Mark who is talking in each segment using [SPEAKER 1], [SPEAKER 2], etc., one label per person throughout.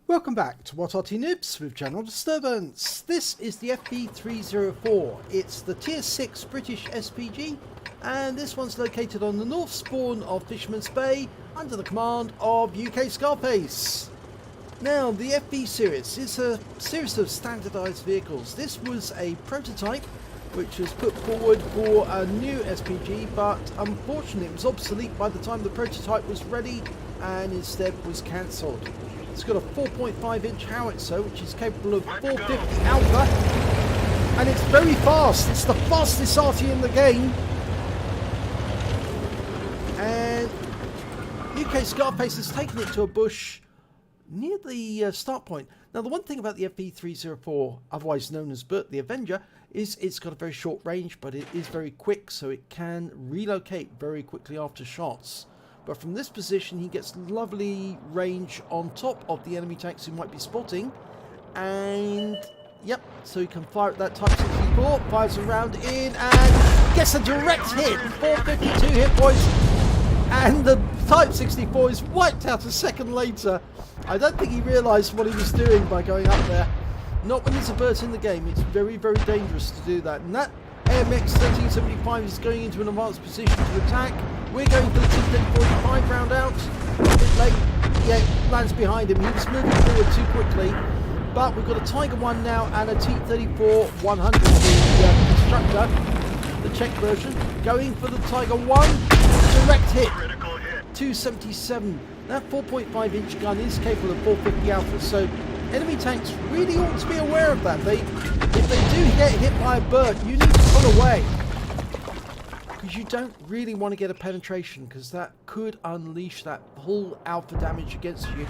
[SPEAKER 1] Welcome back to What Arty Noobs with Channel Disturbance. This is the FV304. It's the Tier 6 British SPG, and this one's located on the north spawn of Fisherman's Bay under the command of UKSkaface. Now, the FV series is a series of standardised vehicles. This was a prototype which was put forward for a new SPG, but unfortunately it was obsolete by the time the prototype was ready and instead was cancelled. It's got a 4.5-inch howitzer which is capable of 450 alpha, and it's very fast. It's the fastest Arty in the game, and UKSkaface has taken it to a bush near the start point. Now, the one thing about the FV304, otherwise known as Bert the Avenger, is it's got a very short range, but it is very quick, so it can relocate very quickly after shots. But from this position, he gets lovely range on top of the enemy tanks who might be spotting. And, yep, so he can fire at that Type 64, fires a round in, and gets a direct hit. 452 hit points, and the Type 64 is wiped out a second later. I don't think he realised what he was doing by going up there. Not when there's a Bert in the game. It's very, very dangerous to do that. And that AMX 1375 is going into an advanced position to attack. We're going for the T-1045 round out. A bit late. Yeah, lands behind him. He was moving forward too quickly. But we've got a Tiger 1 now and a T-34-100, the constructor, the Czech version. Going for the Tiger 1. Direct hit. 277. That 4.5-inch gun is capable of 450 alpha, so enemy tanks really ought to be aware of that. If they do get hit by a Bert, you need to pull away, because you don't really want to get a penetration, because that could unleash that whole alpha damage against you.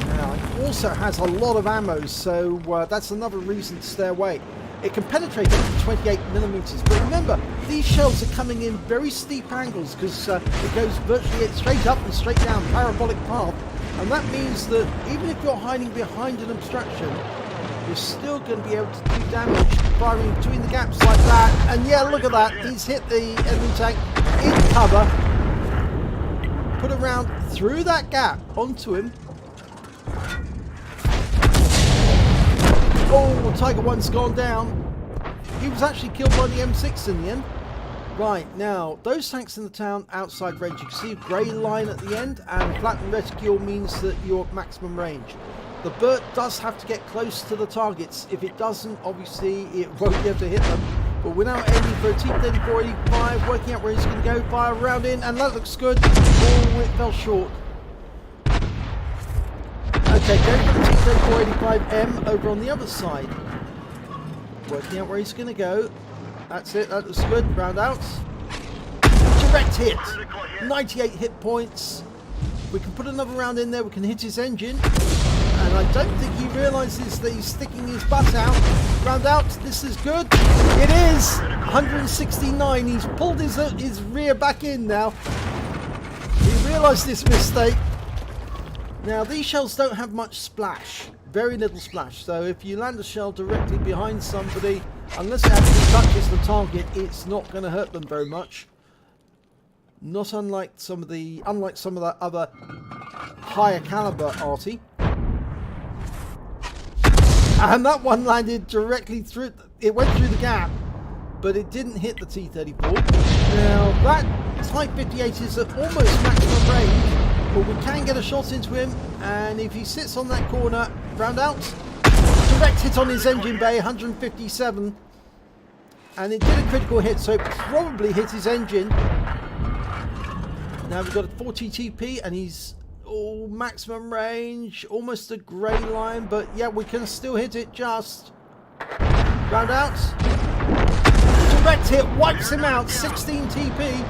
[SPEAKER 1] Now, it also has a lot of ammo, so that's another reason to stay away. It can penetrate up to 28mm, but remember, these shells are coming in very steep angles, because it goes virtually straight up and straight down, parabolic path, and that means that even if you're hiding behind an obstruction, you're still going to be able to do damage firing between the gaps like that. And yeah, look at that, he's hit the enemy tank in cover, put a round through that gap onto him. Oh, Tiger 1's gone down. He was actually killed by the M6 in the end. Right, now, those tanks in the town outside range, you can see a grey line at the end, and platinum reticule means that you're at maximum range. The Bert does have to get close to the targets. If it doesn't, obviously, it won't be able to hit them. But we're now aiming for a T-34-85, working out where he's going to go, fire a round in, and that looks good. Oh, it fell short. Okay, going for the T-34-85M over on the other side. Working out where he's going to go. That's it, that looks good. Round out. Direct hit. 98 hit points. We can put another round in there, we can hit his engine. And I don't think he realises that he's sticking his butt out. Round out, this is good. It is! 169, he's pulled his rear back in now. He realised this mistake. Now, these shells don't have much splash. Very little splash. So if you land a shell directly behind somebody, unless it actually touches the target, it's not going to hurt them very much. Not unlike some of the other higher caliber Arty. And that one landed directly through. It went through the gap, but it didn't hit the T-34. Now that Type 58 is at almost maximum range, but we can get a shot into him. And if he sits on that corner, round out, direct hit on his engine bay, 157, and it did a critical hit, so it probably hit his engine. Now we've got a 40 TP, and he's maximum range, almost a grey line, but yeah, we can still hit it just. Round out, direct hit, wipes him out, 16 TP,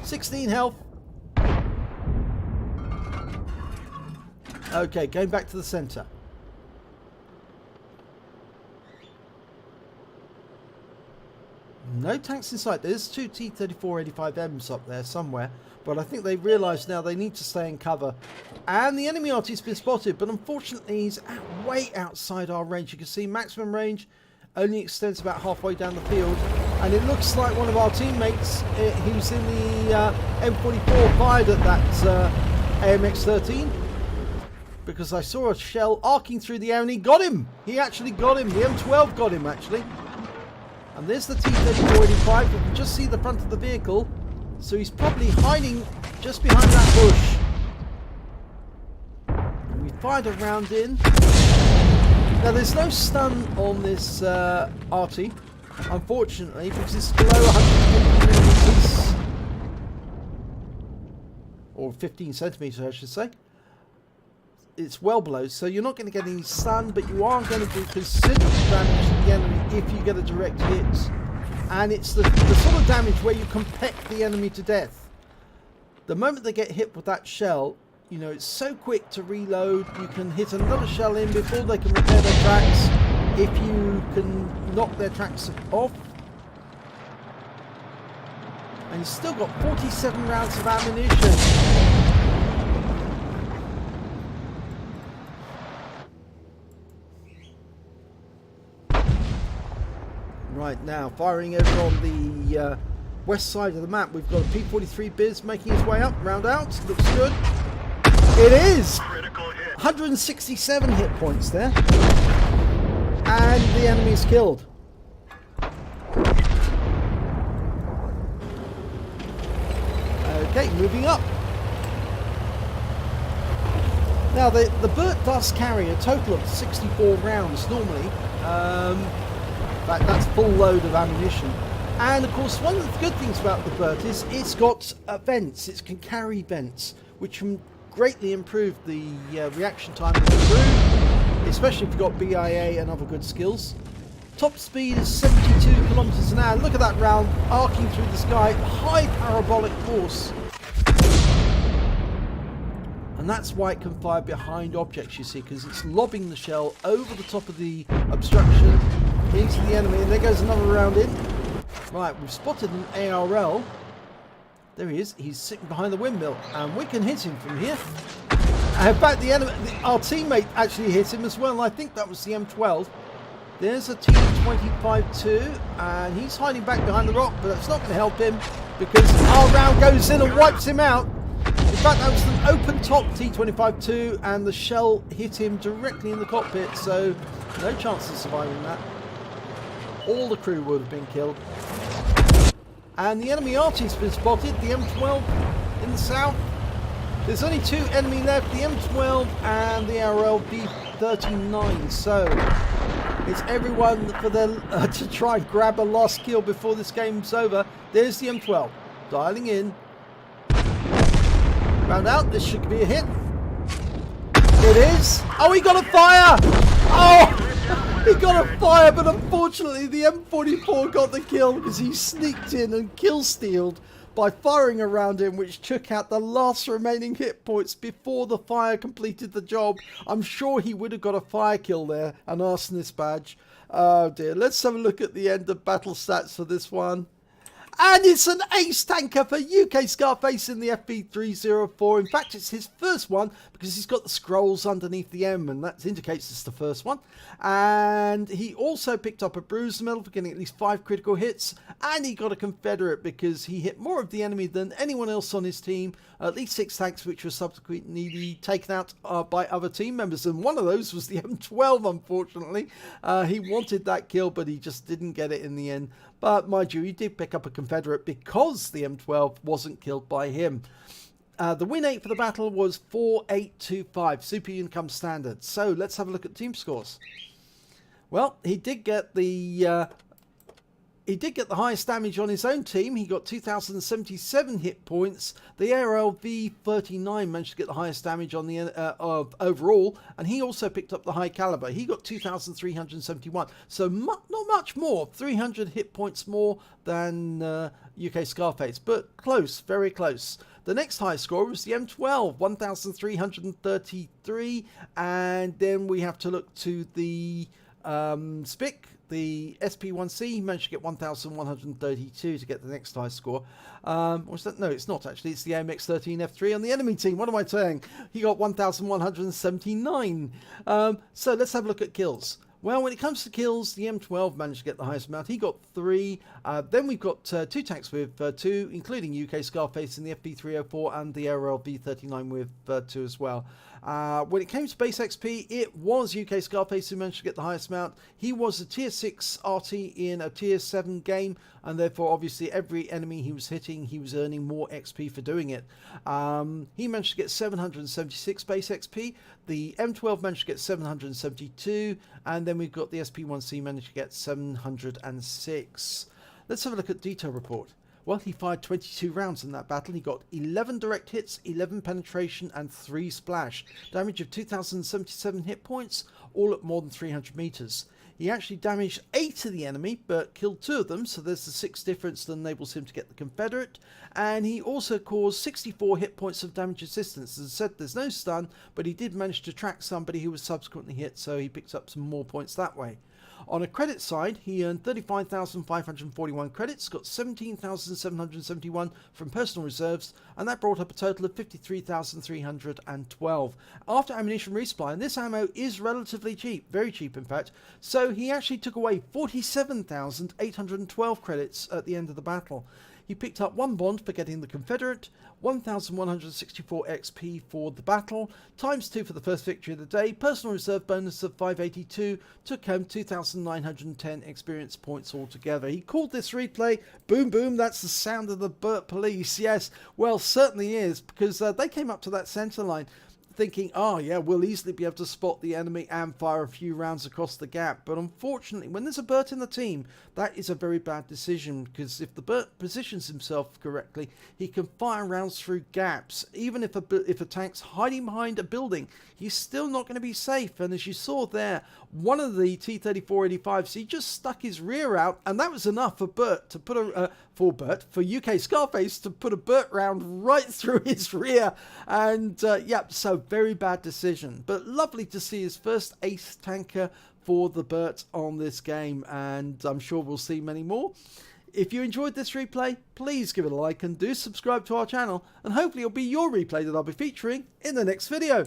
[SPEAKER 1] 16 health. Okay, going back to the centre. No tanks in sight. There's two T-34-85Ms up there somewhere, but I think they realise now they need to stay in cover. And the enemy Arty's been spotted, but unfortunately he's way outside our range. You can see maximum range only extends about halfway down the field, and it looks like one of our teammates who's in the M44 fired at that AMX-13. because I saw a shell arcing through the air and he got him. He actually got him. The M12 got him actually. And there's the T-3485. You can just see the front of the vehicle. So he's probably hiding just behind that bush. And we fired a round in. Now there's no stun on this Arty, unfortunately, because it's below 150 millimeters. Or 15 centimeters, I should say. It's well below, so you're not going to get any stun, but you are going to do considerable damage to the enemy if you get a direct hit. And it's the sort of damage where you can peck the enemy to death. The moment they get hit with that shell, you know, it's so quick to reload. You can hit another shell in before they can repair their tracks. If you can knock their tracks off. And you've still got 47 rounds of ammunition. Right, now firing over on the west side of the map, we've got a P-43 Biz making his way up, round out, looks good. It is! 167 hit points there. And the enemy is killed. Okay, moving up. Now the Burt does carry a total of 64 rounds normally. That's full load of ammunition. And of course one of the good things about the Burt is it's got vents. It can carry vents, which can greatly improve the reaction time of the crew, especially if you've got BIA and other good skills. Top speed is 72 kilometers an hour. Look at that round arcing through the sky, high parabolic force. And that's why it can fire behind objects, you see, because it's lobbing the shell over the top of the obstruction into the enemy. And there goes another round in. Right, we've spotted an ARL. There he is. He's sitting behind the windmill, and we can hit him from here. In fact, our teammate actually hit him as well, and I think that was the M12. There's a T-25-2, and he's hiding back behind the rock, but that's not going to help him because our round goes in and wipes him out. In fact, that was an open top T-25-2, and the shell hit him directly in the cockpit, so no chance of surviving that. All the crew would have been killed. And the enemy Arty's been spotted, the M12 in the south. There's only two enemy left, the M12 and the ARL B39. So it's everyone for them to try and grab a last kill before this game's over. There's the M12 dialing in. Round out, this should be a hit. It is. Oh, he got a fire! Oh! He got a fire, but unfortunately the M44 got the kill because he sneaked in and kill-stealed by firing around him, which took out the last remaining hit points before the fire completed the job. I'm sure he would have got a fire kill there, an arsonist badge. Oh dear, let's have a look at the end of battle stats for this one. And it's an ace tanker for UKSkaface in the FV304. In fact, it's his first one because he's got the scrolls underneath the M, and that indicates it's the first one. And he also picked up a bruise medal for getting at least 5 critical hits, and he got a Confederate because he hit more of the enemy than anyone else on his team. At least 6 tanks, which were subsequently taken out by other team members, and one of those was the M12, unfortunately. He wanted that kill, but he just didn't get it in the end. But mind you, he did pick up a Confederate because the M12 wasn't killed by him. The win 8 for the battle was 4825, super income standard. So let's have a look at team scores. Well, he did get the highest damage on his own team. He got 2,077 hit points. The ARL V39 managed to get the highest damage on the overall, and he also picked up the high caliber. He got 2,371. So not much more, 300 hit points more than UKSkaface, but close, very close. The next highest score was the M12, 1,333, and then we have to look to the SPIC. The SP1C managed to get 1,132 to get the next high score. What's that? No, it's not actually. It's the AMX13F3 on the enemy team. What am I saying? He got 1,179. So let's have a look at kills. Well, when it comes to kills, the M12 managed to get the highest amount. He got 3. Then we've got 2 tanks with 2, including UKSkaface in the FV304 and the LV39 with 2 as well. When it came to base XP, it was UKSkaface who managed to get the highest amount. He was a tier 6 Arty in a tier 7 game, and therefore obviously every enemy he was hitting, he was earning more XP for doing it. He managed to get 776 base XP. The M12 managed to get 772, and then we've got the SP1C managed to get 706. Let's have a look at detail report. Well, he fired 22 rounds in that battle. He got 11 direct hits, 11 penetration, and 3 splash. Damage of 2,077 hit points, all at more than 300 meters. He actually damaged 8 of the enemy, but killed 2 of them, so there's the 6 difference that enables him to get the Confederate. And he also caused 64 hit points of damage resistance. As I said, there's no stun, but he did manage to track somebody who was subsequently hit, so he picked up some more points that way. On a credit side, he earned 35,541 credits, got 17,771 from personal reserves, and that brought up a total of 53,312. After ammunition resupply, and this ammo is relatively cheap, very cheap in fact, so he actually took away 47,812 credits at the end of the battle. He picked up 1 bond for getting the Confederate, 1,164 XP for the battle, times 2 for the first victory of the day, personal reserve bonus of 582, took home 2,910 experience points altogether. He called this replay, boom boom, that's the sound of the Burt police. Yes, well, certainly is, because they came up to that centre line thinking, oh yeah, we'll easily be able to spot the enemy and fire a few rounds across the gap. But unfortunately, when there's a Burt in the team, that is a very bad decision, because if the Burt positions himself correctly, he can fire rounds through gaps. Even if a tank's hiding behind a building, he's still not going to be safe. And as you saw there, one of the T-3485s, he just stuck his rear out, and that was enough for Burt to put a for UKSkaface to put a Burt round right through his rear. And yeah, so very bad decision, but lovely to see his first ace tanker for the Burt on this game, and I'm sure we'll see many more. If you enjoyed this replay, please give it a like and do subscribe to our channel, and hopefully it'll be your replay that I'll be featuring in the next video.